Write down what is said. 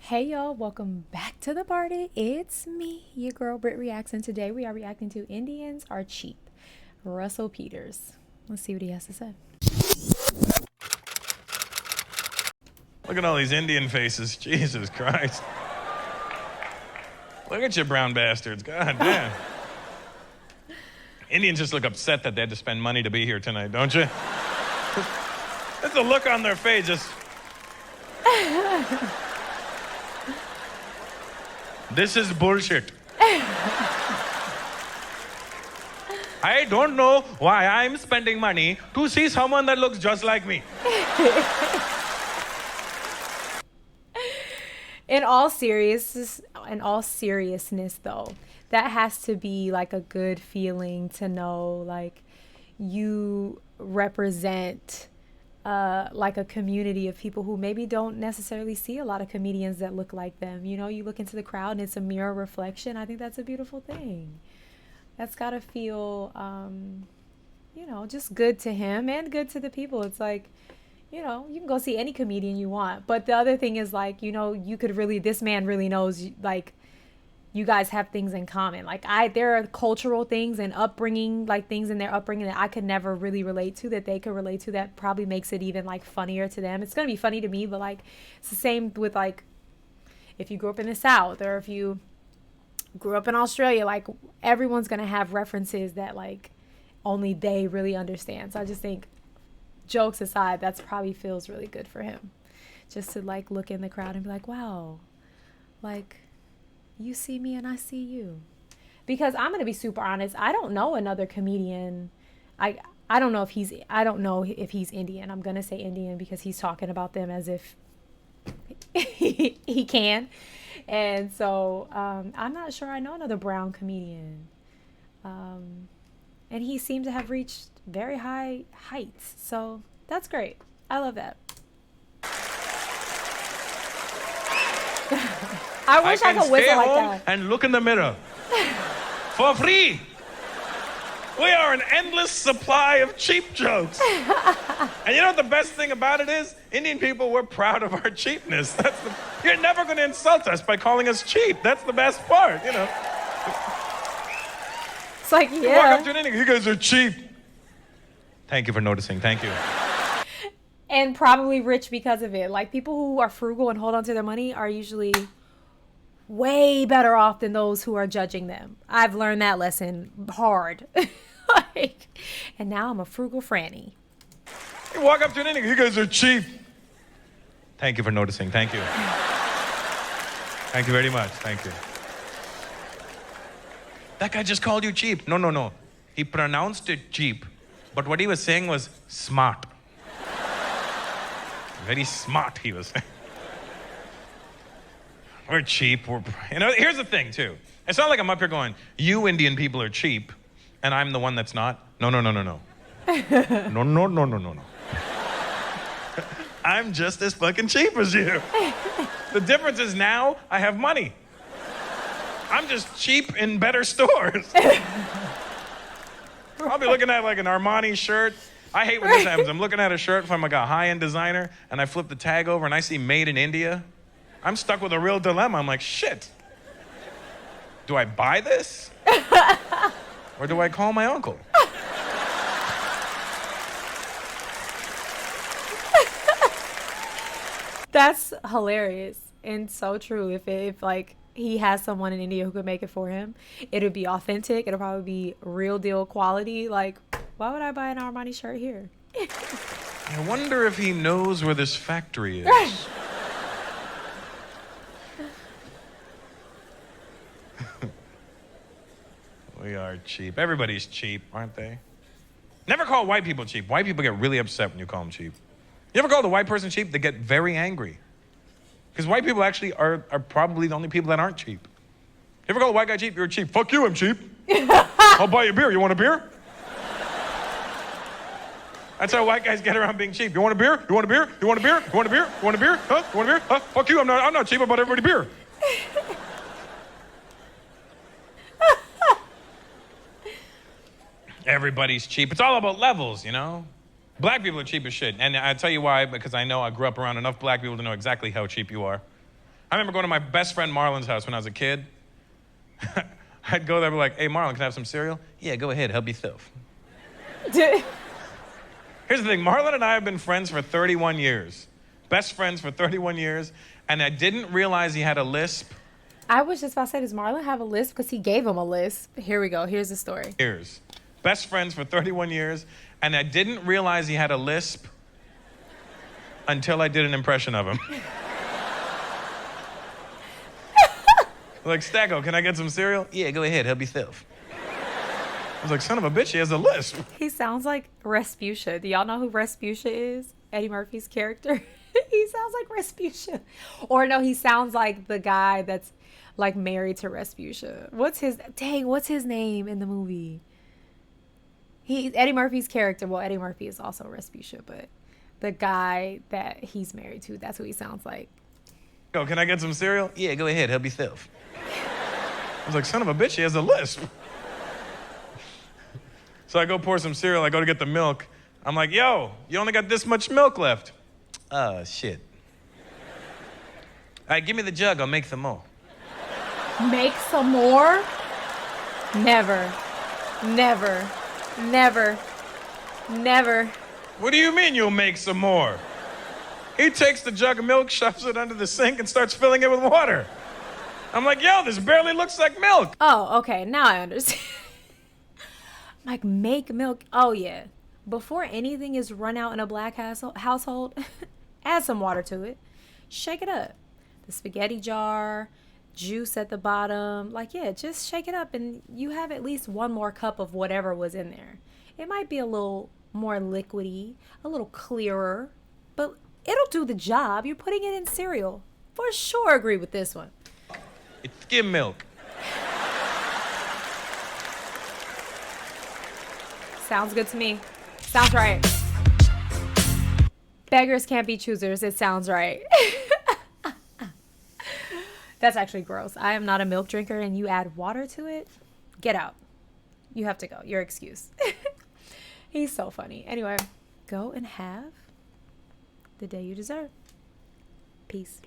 Hey y'all, welcome back to the party. It's me, your girl BrittReacts, and today we are reacting to Indians Are Cheap. Russell Peters. Let's see what he has to say. Look at all these Indian faces. Jesus Christ. Look at you brown bastards. God damn. Indians just look upset that they had to spend money to be here tonight, don't you? That's the look on their face, just... This is bullshit. I don't know why I'm spending money to see someone that looks just like me. In all seriousness though, that has to be like a good feeling to know like you represent like a community of people who maybe don't necessarily see a lot of comedians that look like them. You know, you look into the crowd and it's a mirror reflection. I think that's a beautiful thing. That's gotta feel, just good to him and good to the people. It's like, you can go see any comedian you want. But the other thing is like, this man really knows, like, you guys have things in common. Like there are cultural things and upbringing, like things in their upbringing that I could never really relate to that they could relate to, that probably makes it even like funnier to them. It's going to be funny to me, but like it's the same with like if you grew up in the South or if you grew up in Australia, like everyone's going to have references that like only they really understand. So I just think, jokes aside, that's probably feels really good for him just to like look in the crowd and be like, wow, like you see me and I see you. Because I'm going to be super honest, I don't know another comedian. I don't know if he's Indian. I'm going to say Indian because he's talking about them as if he can. And so I'm not sure I know another brown comedian. And he seemed to have reached very high heights. So that's great. I love that. I wish I could whistle like that. And look in the mirror. For free. We are an endless supply of cheap jokes. And you know what the best thing about it is? Indian people, we're proud of our cheapness. You're never going to insult us by calling us cheap. That's the best part, you know. It's like, yeah. You walk up to an Indian, you guys are cheap. Thank you for noticing. Thank you. And probably rich because of it. Like people who are frugal and hold on to their money are usually way better off than those who are judging them. I've learned that lesson hard. And now I'm a frugal Franny. You walk up to an Indian, you guys are cheap. Thank you for noticing. Thank you. Thank you very much. Thank you. That guy just called you cheap. No. He pronounced it cheap, but what he was saying was smart. Very smart, he was saying. We're cheap. Here's the thing, too. It's not like I'm up here going, you Indian people are cheap, and I'm the one that's not. No. No. I'm just as fucking cheap as you. The difference is now I have money. I'm just cheap in better stores. I'll be looking at like an Armani shirt. I hate when this happens. I'm looking at a shirt from like a high-end designer, and I flip the tag over, and I see made in India. I'm stuck with a real dilemma. I'm like, shit. Do I buy this? Or do I call my uncle? That's hilarious and so true. If like he has someone in India who could make it for him, it would be authentic. It'll probably be real deal quality. Like, why would I buy an Armani shirt here? I wonder if he knows where this factory is. We are cheap. Everybody's cheap, aren't they? Never call white people cheap. White people get really upset when you call them cheap. You ever call a white person cheap? They get very angry. Because white people actually are probably the only people that aren't cheap. You ever call a white guy cheap? You're cheap. Fuck you, I'm cheap. I'll buy you a beer. You want a beer? That's how white guys get around being cheap. You want a beer? You want a beer? You want a beer? You want a beer? You want a beer? Huh? You want a beer? Huh? Fuck you, I'm not cheap. I bought everybody beer. Everybody's cheap. It's all about levels, you know? Black people are cheap as shit. And I tell you why, because I grew up around enough black people to know exactly how cheap you are. I remember going to my best friend Marlon's house when I was a kid. I'd go there and be like, hey, Marlon, can I have some cereal? Yeah, go ahead, help yourself. Here's the thing, Marlon and I have been friends for 31 years. Best friends for 31 years, and I didn't realize he had a lisp. I was just about to say, does Marlon have a lisp? Because he gave him a lisp. Here we go. Here's the story. Years. Best friends for 31 years, and I didn't realize he had a lisp until I did an impression of him. Like, Stacko, can I get some cereal? Yeah, go ahead, help yourself. I was like, son of a bitch, he has a lisp. He sounds like Respucia. Do y'all know who Respucia is? Eddie Murphy's character. He sounds like Respucia. Or no, he sounds like the guy that's like married to Respucia. What's his name in the movie? Eddie Murphy's character. Well, Eddie Murphy is also Respucia, but the guy that he's married to, that's who he sounds like. Oh, can I get some cereal? Yeah, go ahead, help yourself. I was like, son of a bitch, he has a lisp. So I go pour some cereal, I go to get the milk. I'm like, yo, you only got this much milk left. Shit. All right, give me the jug, I'll make some more. Make some more? Never. Never. Never. Never. What do you mean you'll make some more? He takes the jug of milk, shoves it under the sink, and starts filling it with water. I'm like, yo, this barely looks like milk. Oh, okay, now I understand. Like, make milk. Oh, yeah. Before anything is run out in a black household, add some water to it. Shake it up. The spaghetti jar, juice at the bottom. Like, yeah, just shake it up and you have at least one more cup of whatever was in there. It might be a little more liquidy, a little clearer, but it'll do the job. You're putting it in cereal. For sure agree with this one. It's skim milk. Sounds good to me. Sounds right. Beggars can't be choosers. It sounds right. That's actually gross. I am not a milk drinker and you add water to it. Get out. You have to go. Your excuse. He's so funny. Anyway, go and have the day you deserve. Peace.